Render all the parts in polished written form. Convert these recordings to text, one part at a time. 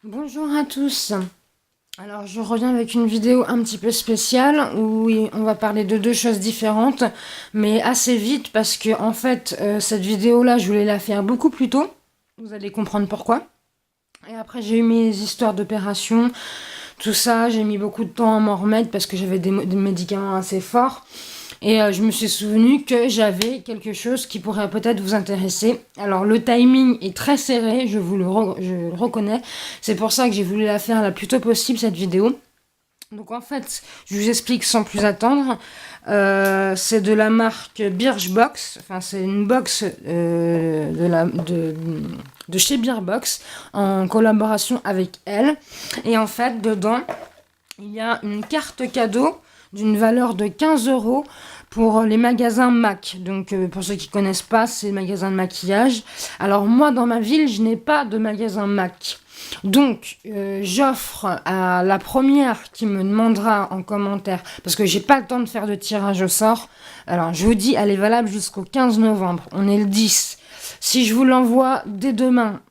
Bonjour à tous. Alors je reviens avec une vidéo un petit peu spéciale où on va parler de deux choses différentes, mais assez vite parce que en fait cette vidéo-là je voulais la faire beaucoup plus tôt. Vous allez comprendre pourquoi. Et après j'ai eu mes histoires d'opération, tout ça, j'ai mis beaucoup de temps à m'en remettre parce que j'avais des médicaments assez forts. Et je me suis souvenu que j'avais quelque chose qui pourrait peut-être vous intéresser. Alors le timing est très serré, je le reconnais. C'est pour ça que j'ai voulu la faire la plus tôt possible cette vidéo. Donc en fait, je vous explique sans plus attendre. C'est de la marque Birchbox. Enfin, c'est une box de chez Birchbox en collaboration avec elle. Et en fait, dedans, il y a une carte cadeau d'une valeur de 15 euros pour les magasins MAC. Donc, pour ceux qui connaissent pas, c'est le magasin de maquillage. Alors, moi, dans ma ville, je n'ai pas de magasin MAC. Donc, j'offre à la première qui me demandera en commentaire, parce que j'ai pas le temps de faire de tirage au sort. Alors, je vous dis, elle est valable jusqu'au 15 novembre. On est le 10. Si je vous l'envoie dès demain,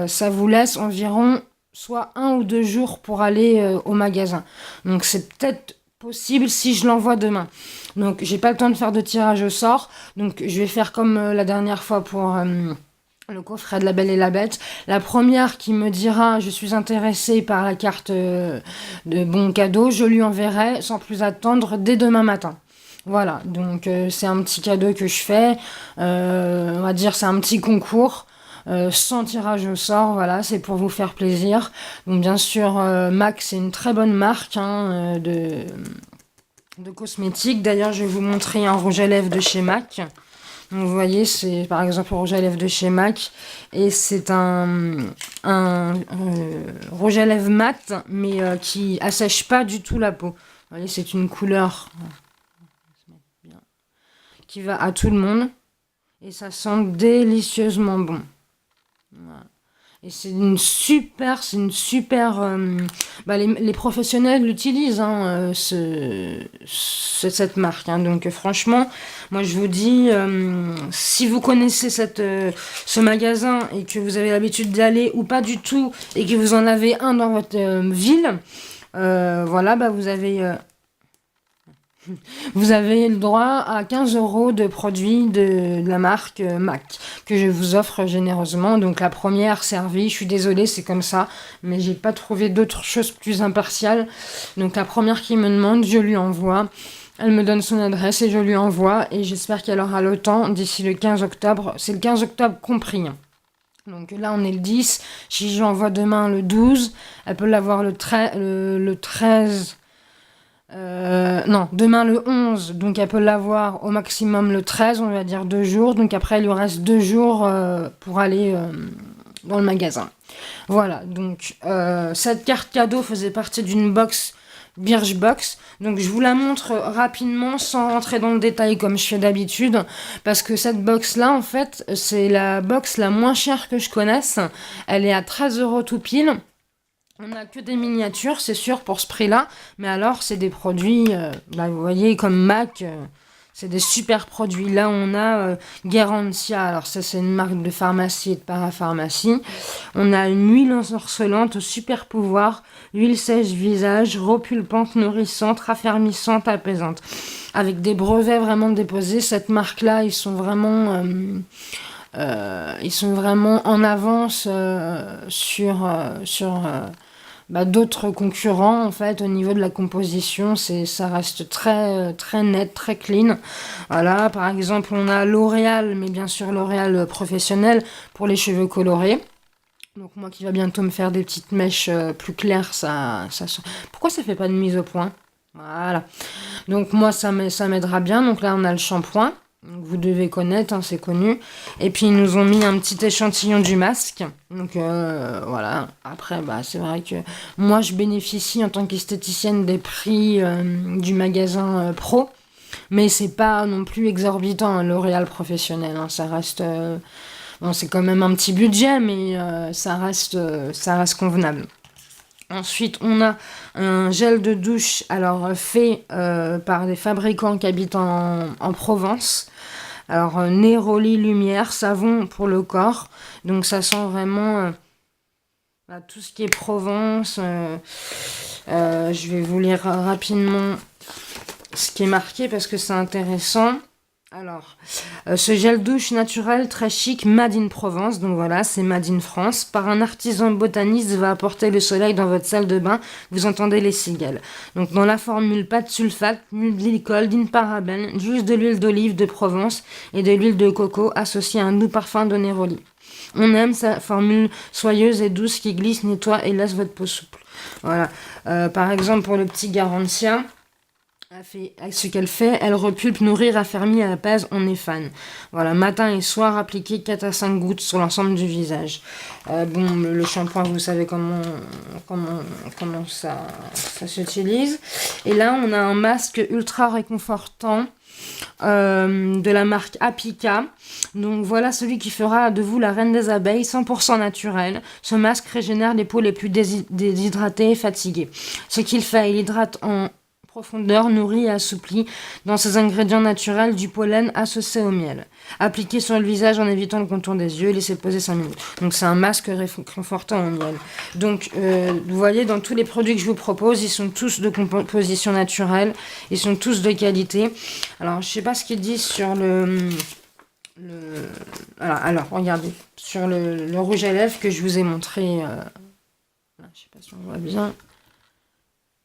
ça vous laisse environ soit 1 ou 2 jours pour aller au magasin. Donc c'est peut-être possible si je l'envoie demain. Donc j'ai pas le temps de faire de tirage au sort. Donc je vais faire comme la dernière fois pour le coffret de La Belle et la Bête. La première qui me dira je suis intéressée par la carte de bon cadeau, je lui enverrai sans plus attendre dès demain matin. Voilà, donc c'est un petit cadeau que je fais. On va dire c'est un petit concours. Sans tirage au sort, voilà, c'est pour vous faire plaisir. Donc bien sûr, MAC, c'est une très bonne marque de cosmétiques. D'ailleurs, je vais vous montrer un rouge à lèvres de chez MAC. Donc, vous voyez, c'est par exemple le rouge à lèvres de chez MAC. Et c'est un rouge à lèvres mat, mais qui assèche pas du tout la peau. Vous voyez, c'est une couleur qui va à tout le monde. Et ça sent délicieusement bon. Voilà. Et c'est une super. Les professionnels l'utilisent, hein, cette marque. Hein. Donc franchement, moi je vous dis, si vous connaissez ce magasin et que vous avez l'habitude d'y aller ou pas du tout et que vous en avez un dans votre ville, voilà, bah vous avez le droit à 15 euros de produits de la marque MAC que je vous offre généreusement. Donc la première servie, je suis désolée, c'est comme ça, mais j'ai pas trouvé d'autres choses plus impartiales. Donc la première qui me demande, je lui envoie. Elle me donne son adresse et je lui envoie. Et j'espère qu'elle aura le temps d'ici le 15 octobre. C'est le 15 octobre compris. Donc là, on est le 10. Si j'envoie demain le 12, elle peut l'avoir le 13. Non, demain le 11, donc elle peut l'avoir au maximum le 13, on va dire 2 jours. Donc après, il lui reste 2 jours pour aller dans le magasin. Voilà, donc cette carte cadeau faisait partie d'une box Birchbox. Donc je vous la montre rapidement sans rentrer dans le détail comme je fais d'habitude. Parce que cette box-là, en fait, c'est la box la moins chère que je connaisse. Elle est à 13 euros tout pile. On n'a que des miniatures, c'est sûr, pour ce prix-là. Mais alors, c'est des produits, vous voyez, comme MAC, c'est des super produits. Là, on a Garantia. Alors, ça, c'est une marque de pharmacie et de parapharmacie. On a une huile ensorcelante au super pouvoir, huile sèche-visage, repulpante, nourrissante, raffermissante, apaisante. Avec des brevets vraiment déposés. Cette marque-là, ils sont vraiment en avance sur d'autres concurrents en fait au niveau de la composition. Ça reste très net, très clean. Voilà, par exemple on a L'Oréal, mais bien sûr L'Oréal professionnel pour les cheveux colorés. Donc moi qui va bientôt me faire des petites mèches plus claires, pourquoi ça fait pas de mise au point? Voilà. Donc moi ça m'aidera bien. Donc là on a le shampoing. Vous devez connaître, hein, c'est connu. Et puis ils nous ont mis un petit échantillon du masque. Donc voilà. Après, c'est vrai que moi je bénéficie en tant qu'esthéticienne des prix du magasin pro. Mais c'est pas non plus exorbitant, hein, L'Oréal professionnel. Hein, ça reste. Bon, c'est quand même un petit budget, mais ça reste convenable. Ensuite, on a un gel de douche, alors fait par des fabricants qui habitent en Provence. Alors, Neroli Lumière, savon pour le corps. Donc, ça sent vraiment Voilà, tout ce qui est Provence. Je vais vous lire rapidement ce qui est marqué parce que c'est intéressant. Alors, ce gel douche naturel très chic, made in Provence, donc voilà, c'est made in France, par un artisan botaniste va apporter le soleil dans votre salle de bain, vous entendez les cigales. Donc dans la formule, pas de sulfate, ni de glycol, ni de parabènes, juste de l'huile d'olive de Provence et de l'huile de coco associée à un doux parfum de néroli. On aime sa formule soyeuse et douce qui glisse, nettoie et laisse votre peau souple. Voilà. Par exemple, pour le petit Garantia, ce qu'elle fait, elle repulpe, nourrit, raffermit, apaise, on est fan. Voilà, matin et soir, appliquer 4 à 5 gouttes sur l'ensemble du visage. Bon, le shampoing, vous savez comment ça s'utilise. Et là, on a un masque ultra réconfortant de la marque Apica. Donc voilà celui qui fera de vous la reine des abeilles, 100% naturel. Ce masque régénère les peaux les plus déshydratées et fatiguées. Ce qu'il fait, il hydrate en profondeur, nourrit et assouplit dans ses ingrédients naturels du pollen associé au miel. Appliqué sur le visage en évitant le contour des yeux, laissez poser 5 minutes. Donc c'est un masque réconfortant au miel. Donc vous voyez, dans tous les produits que je vous propose, ils sont tous de composition naturelle, ils sont tous de qualité. Alors je sais pas ce qu'ils disent sur voilà, alors regardez, sur le rouge à lèvres que je vous ai montré, je sais pas si on voit bien.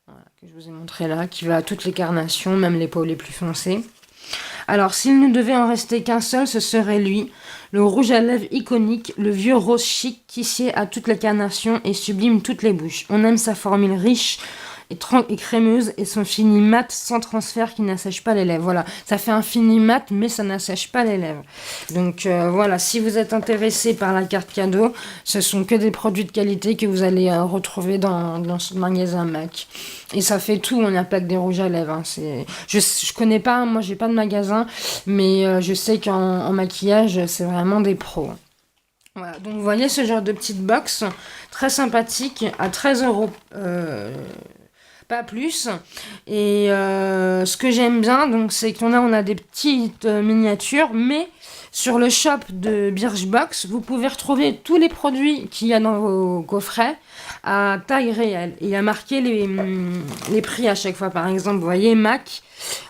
Voilà, que je vous ai montré là, qui va à toutes les carnations, même les peaux les plus foncées. Alors, s'il ne devait en rester qu'un seul, ce serait lui, le rouge à lèvres iconique, le vieux rose chic qui sied à toutes les carnations et sublime toutes les bouches. On aime sa formule riche et crémeuse et son fini mat sans transfert qui n'assèche pas les lèvres. Voilà, ça fait un fini mat, mais ça n'assèche pas les lèvres. Donc voilà, si vous êtes intéressé par la carte cadeau, ce sont que des produits de qualité que vous allez retrouver dans ce magasin MAC. Et ça fait tout, on n'a pas que des rouges à lèvres. Hein. Je connais pas, moi j'ai pas de magasin, mais je sais qu'en maquillage, c'est vraiment des pros. Voilà, donc vous voyez ce genre de petite box très sympathique à 13 €. Pas plus. Et ce que j'aime bien, donc, c'est on a des petites miniatures, mais sur le shop de Birchbox, vous pouvez retrouver tous les produits qu'il y a dans vos coffrets à taille réelle. Il y a marqué les prix à chaque fois. Par exemple, vous voyez, MAC,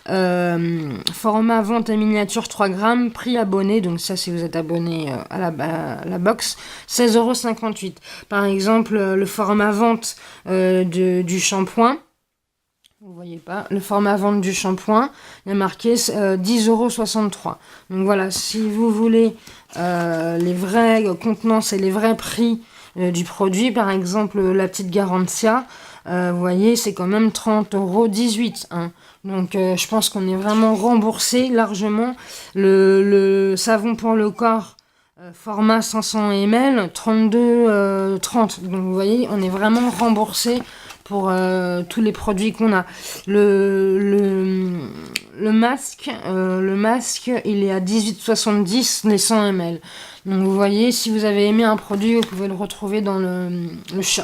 format vente et miniature 3 grammes, prix abonné, donc ça si vous êtes abonné à la box, 16,58 €. Par exemple, le format vente du shampoing, vous voyez pas, le format vente du shampoing, il y a marqué 10,63 €. Donc voilà, si vous voulez les vrais contenances et les vrais prix du produit, par exemple la petite Garantia, vous voyez, c'est quand même 30,18 €. Hein. Donc je pense qu'on est vraiment remboursé largement. Le savon pour le corps, format 500 ml, 32,30 €. Donc vous voyez, on est vraiment remboursé pour tous les produits qu'on a. Le masque, il est à 18,70 € les 100 ml. Donc vous voyez, si vous avez aimé un produit, vous pouvez le retrouver dans le shop.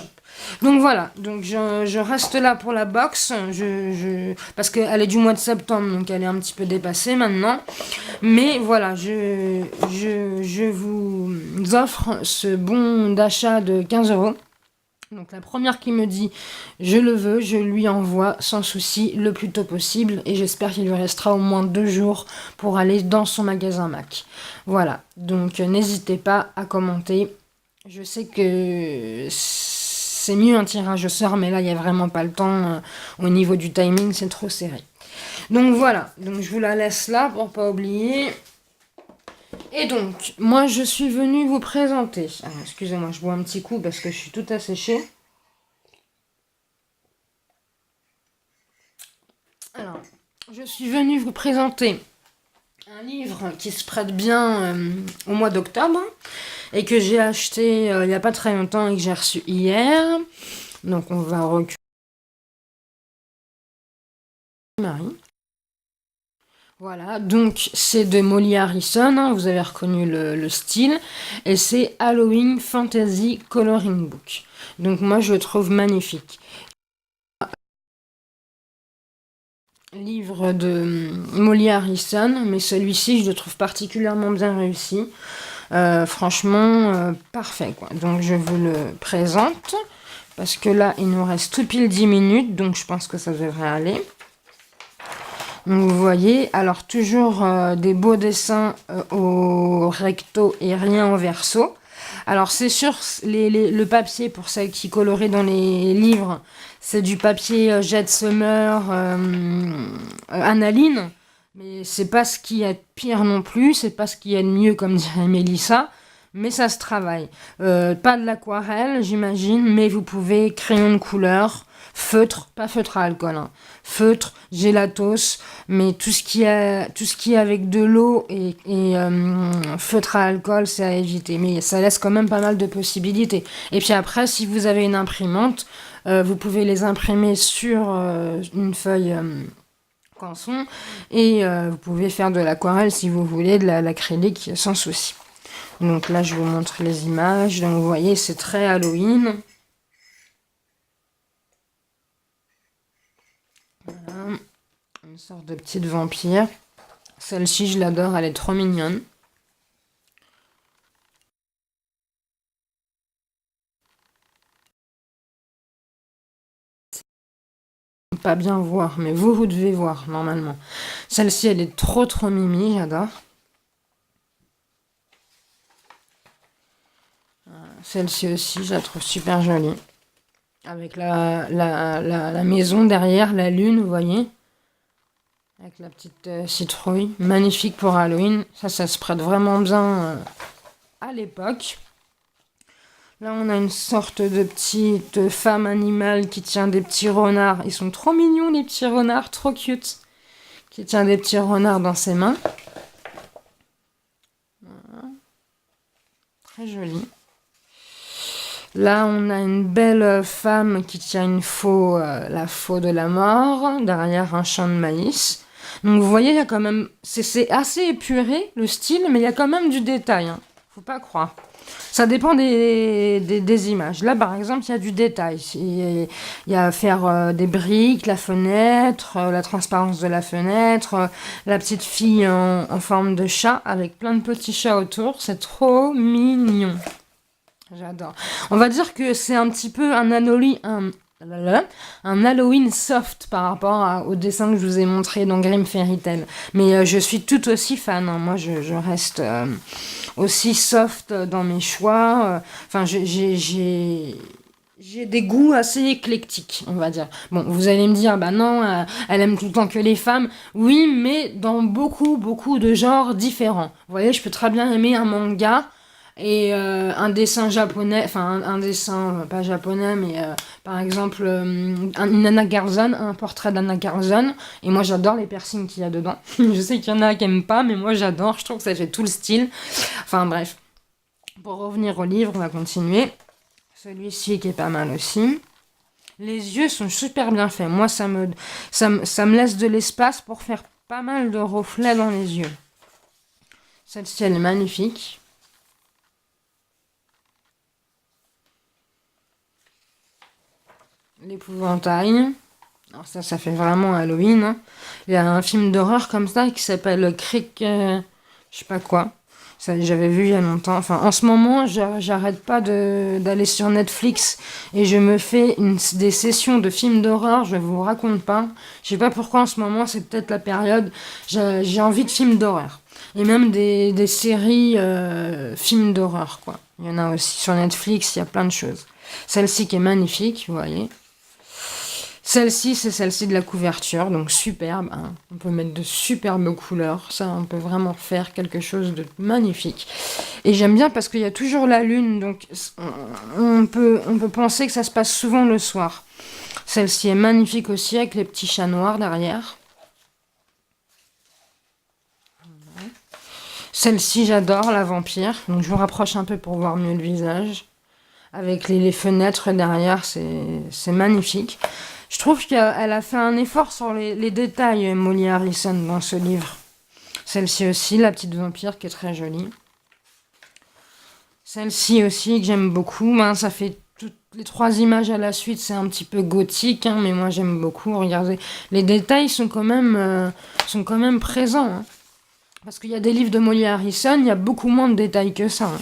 Donc voilà, donc je reste là pour la box, parce qu'elle est du mois de septembre, donc elle est un petit peu dépassée maintenant. Mais voilà, je vous offre ce bon d'achat de 15 €. Donc la première qui me dit je le veux, je lui envoie sans souci le plus tôt possible et j'espère qu'il lui restera au moins 2 jours pour aller dans son magasin MAC. Voilà, donc n'hésitez pas à commenter. Je sais que c'est mieux un tirage au sort, mais là il n'y a vraiment pas le temps. Au niveau du timing, c'est trop serré. Donc voilà, donc je vous la laisse là pour pas oublier. Et donc, moi je suis venue vous présenter. Ah, excusez-moi, je bois un petit coup parce que je suis tout asséchée. Alors, je suis venue vous présenter un livre qui se prête bien au mois d'octobre et que j'ai acheté il n'y a pas très longtemps et que j'ai reçu hier. Donc, on va reculer. Marie. Voilà, donc c'est de Molly Harrison, hein, vous avez reconnu le style, et c'est Halloween Fantasy Coloring Book. Donc moi je le trouve magnifique. Livre de Molly Harrison, mais celui-ci je le trouve particulièrement bien réussi. Franchement, parfait, quoi. Donc, je vous le présente. Parce que là, il nous reste tout pile 10 minutes. Donc, je pense que ça devrait aller. Donc, vous voyez, alors toujours des beaux dessins au recto et rien au verso. Alors, c'est sûr, le papier, pour celles qui coloraient dans les livres, c'est du papier Jet Summer analine. Mais c'est pas ce qu'il y a de pire non plus, c'est pas ce qu'il y a de mieux, comme dirait Mélissa. Mais ça se travaille. Pas de l'aquarelle, j'imagine, mais vous pouvez crayon de couleur, feutre, pas feutre à alcool, hein, feutre, gélatos, mais tout ce qui est avec de l'eau et feutre à alcool, c'est à éviter. Mais ça laisse quand même pas mal de possibilités. Et puis après, si vous avez une imprimante, vous pouvez les imprimer sur une feuille canson et vous pouvez faire de l'aquarelle si vous voulez, de l'acrylique sans souci. Donc là, je vous montre les images. Donc vous voyez, c'est très Halloween. Voilà. Une sorte de petite vampire. Celle-ci, je l'adore, elle est trop mignonne. Pas bien voir, mais vous devez voir, normalement. Celle-ci, elle est trop mimi, j'adore. Celle-ci aussi, je la trouve super jolie. Avec la maison derrière, la lune, vous voyez. Avec la petite citrouille. Magnifique pour Halloween. Ça se prête vraiment bien à l'époque. Là, on a une sorte de petite femme animale qui tient des petits renards. Ils sont trop mignons, les petits renards, trop cute. Qui tient des petits renards dans ses mains. Voilà. Très joli. Là, on a une belle femme qui tient la faux de la mort, derrière un champ de maïs. Donc vous voyez, il y a quand même... C'est assez épuré, le style, mais il y a quand même du détail. Hein. Faut pas croire. Ça dépend des images. Là, par exemple, il y a du détail. Il y a à faire des briques, la fenêtre, la transparence de la fenêtre, la petite fille en forme de chat, avec plein de petits chats autour. C'est trop mignon. J'adore. On va dire que c'est un petit peu un Halloween soft par rapport au dessin que je vous ai montré dans Grimm Fairy Tale. Mais je suis tout aussi fan. Hein. Moi, je reste aussi soft dans mes choix. Enfin, j'ai des goûts assez éclectiques, on va dire. Bon, vous allez me dire, bah non, elle aime tout le temps que les femmes. Oui, mais dans beaucoup de genres différents. Vous voyez, je peux très bien aimer un manga et un dessin japonais, enfin un dessin pas japonais, mais par exemple une Anna Garzon, un portrait d'Anna Garzon. Et moi j'adore les piercings qu'il y a dedans. Je sais qu'il y en a qui aiment pas, mais moi j'adore, je trouve que ça fait tout le style. Enfin bref, pour revenir au livre, on va continuer. Celui-ci qui est pas mal aussi. Les yeux sont super bien faits. Moi ça me laisse de l'espace pour faire pas mal de reflets dans les yeux. Celle-ci elle est magnifique. L'épouvantail. Alors ça fait vraiment Halloween. Hein. Il y a un film d'horreur comme ça qui s'appelle Crick... je sais pas quoi. Ça, j'avais vu il y a longtemps. Enfin, en ce moment, j'arrête pas d'aller sur Netflix et je me fais des sessions de films d'horreur. Je vous raconte pas. Je sais pas pourquoi en ce moment, c'est peut-être la période. J'ai envie de films d'horreur. Et même des séries films d'horreur, quoi. Il y en a aussi sur Netflix, il y a plein de choses. Celle-ci qui est magnifique, vous voyez. Celle-ci, c'est celle-ci de la couverture, donc superbe. Hein. On peut mettre de superbes couleurs. Ça, on peut vraiment faire quelque chose de magnifique. Et j'aime bien parce qu'il y a toujours la lune, donc on peut penser que ça se passe souvent le soir. Celle-ci est magnifique aussi, avec les petits chats noirs derrière. Celle-ci, j'adore, la vampire. Donc je vous rapproche un peu pour voir mieux le visage. Avec les fenêtres derrière, c'est magnifique. Je trouve qu'elle a fait un effort sur les détails, Molly Harrison, dans ce livre. Celle-ci aussi, la petite vampire, qui est très jolie. Celle-ci aussi, que j'aime beaucoup. Ben, ça fait toutes les 3 images à la suite, c'est un petit peu gothique, hein, mais moi j'aime beaucoup. Regardez, les détails sont quand même présents. Hein. Parce qu'il y a des livres de Molly Harrison, il y a beaucoup moins de détails que ça, hein.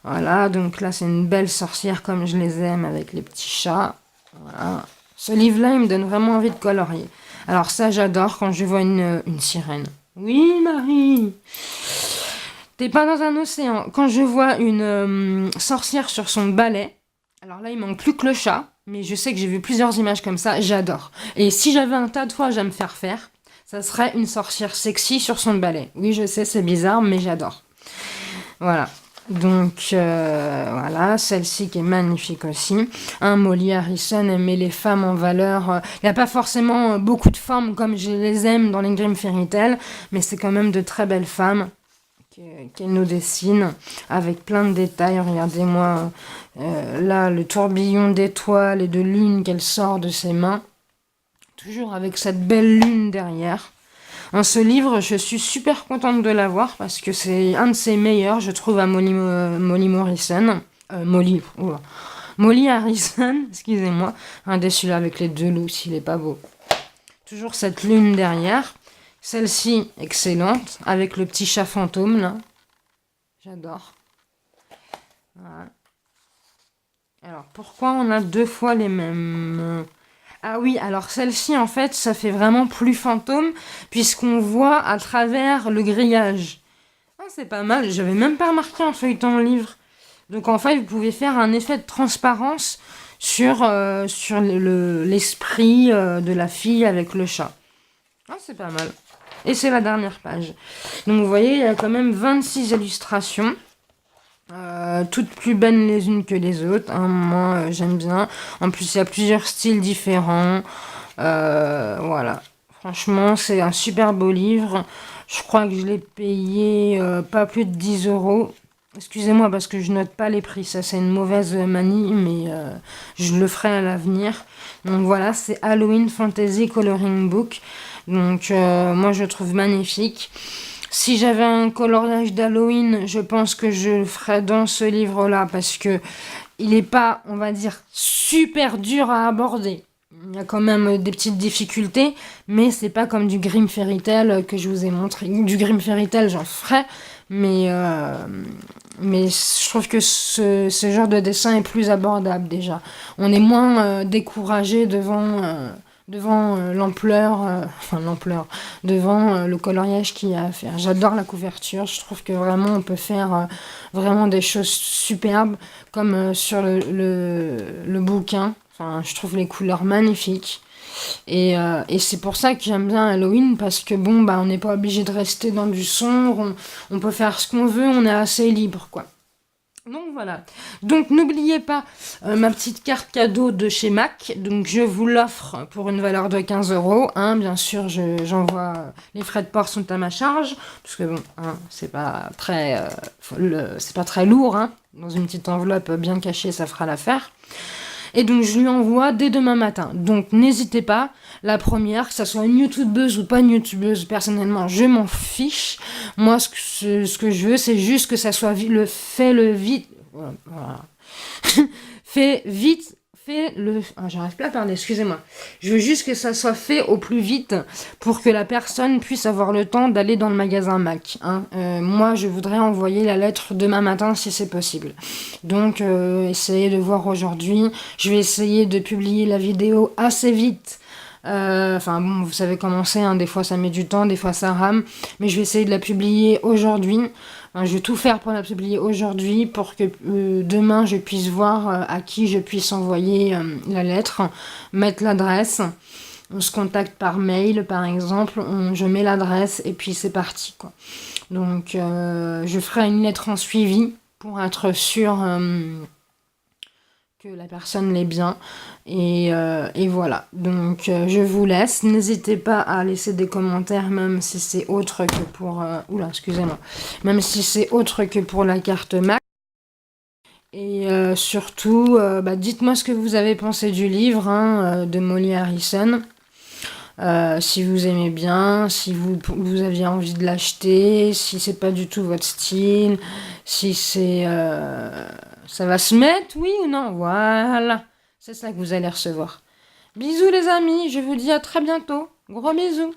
Voilà, donc là c'est une belle sorcière comme je les aime avec les petits chats. Voilà. Ce livre-là, il me donne vraiment envie de colorier. Alors ça, j'adore quand je vois une sirène. Oui, Marie. T'es pas dans un océan. Quand je vois une sorcière sur son balai, alors là, il manque plus que le chat, mais je sais que j'ai vu plusieurs images comme ça, j'adore. Et si j'avais un tas de fois à me faire faire, ça serait une sorcière sexy sur son balai. Oui, je sais, c'est bizarre, mais j'adore. Voilà. Donc voilà, celle-ci qui est magnifique aussi. Molly Harrison aimait les femmes en valeur. Il n'y a pas forcément beaucoup de femmes comme je les aime dans les Grimm Fairy Tale, mais c'est quand même de très belles femmes qu'elle nous dessine avec plein de détails. Regardez-moi là le tourbillon d'étoiles et de lune qu'elle sort de ses mains. Toujours avec cette belle lune derrière. Ce livre, je suis super contente de l'avoir parce que c'est un de ses meilleurs, je trouve, à Molly Morrison. Molly Harrison, excusez-moi. Un des celui-là avec les deux loups, s'il est pas beau. Toujours cette lune derrière. Celle-ci, excellente, avec le petit chat fantôme, là. J'adore. Voilà. Alors, pourquoi on a deux fois les mêmes ? Ah oui, alors celle-ci, en fait, ça fait vraiment plus fantôme, puisqu'on voit à travers le grillage. Ah, c'est pas mal, j'avais même pas remarqué en feuilletant le livre. Donc en fait, vous pouvez faire un effet de transparence sur l'esprit de la fille avec le chat. Ah, c'est pas mal. Et c'est la dernière page. Donc vous voyez, il y a quand même 26 illustrations. Toutes plus belles les unes que les autres, hein. Moi j'aime bien. En plus il y a plusieurs styles différents. Voilà. Franchement c'est un super beau livre. Je crois que je l'ai payé pas plus de 10 euros. Excusez-moi parce que je note pas les prix. Ça c'est une mauvaise manie, mais je le ferai à l'avenir. Donc voilà, c'est Halloween Fantasy Coloring Book. Donc moi je le trouve magnifique. Si j'avais un coloriage d'Halloween, je pense que je le ferais dans ce livre-là parce que il n'est pas, on va dire, super dur à aborder. Il y a quand même des petites difficultés, mais c'est pas comme du Grimm Fairy Tale que je vous ai montré. Du Grimm Fairy Tale, j'en ferai, mais je trouve que ce genre de dessin est plus abordable déjà. On est moins découragé devant l'ampleur, devant le coloriage qu'il y a à faire. J'adore la couverture, je trouve que vraiment on peut faire vraiment des choses superbes, comme sur le bouquin. Enfin, je trouve les couleurs magnifiques. Et c'est pour ça que j'aime bien Halloween, parce que bon, bah, on n'est pas obligé de rester dans du sombre, on peut faire ce qu'on veut, on est assez libre, quoi. Donc voilà. Donc n'oubliez pas ma petite carte cadeau de chez MAC. Donc je vous l'offre pour une valeur de 15 euros. Hein, bien sûr, j'envoie. Les frais de port sont à ma charge. Parce que bon, hein, c'est pas très lourd. Hein. Dans une petite enveloppe bien cachée, ça fera l'affaire. Et donc je lui envoie dès demain matin. Donc n'hésitez pas. La première, que ça soit une youtubeuse ou pas une youtubeuse, personnellement, je m'en fiche. Moi, ce que je veux, c'est juste que ça soit vite. Voilà. Fait vite. J'arrive pas à parler, excusez-moi. Je veux juste que ça soit fait au plus vite pour que la personne puisse avoir le temps d'aller dans le magasin MAC. Hein. Moi, je voudrais envoyer la lettre demain matin si c'est possible. Donc, essayez de voir aujourd'hui. Je vais essayer de publier la vidéo assez vite. Enfin bon, vous savez comment c'est, hein, des fois ça met du temps, des fois ça rame, mais je vais essayer de la publier aujourd'hui. Je vais tout faire pour la publier aujourd'hui pour que demain je puisse voir à qui je puisse envoyer la lettre, mettre l'adresse. On se contacte par mail par exemple, je mets l'adresse et puis c'est parti, quoi. Donc je ferai une lettre en suivi pour être sûr que la personne l'est bien. Et voilà. Donc, je vous laisse. N'hésitez pas à laisser des commentaires, même si c'est autre que pour... excusez-moi. Même si c'est autre que pour la carte MAC. Et surtout, dites-moi ce que vous avez pensé du livre de Molly Harrison. Si vous aimez bien, si vous aviez envie de l'acheter, si c'est pas du tout votre style, si c'est... ça va se mettre, oui ou non? Voilà, c'est ça que vous allez recevoir. Bisous les amis, je vous dis à très bientôt. Gros bisous.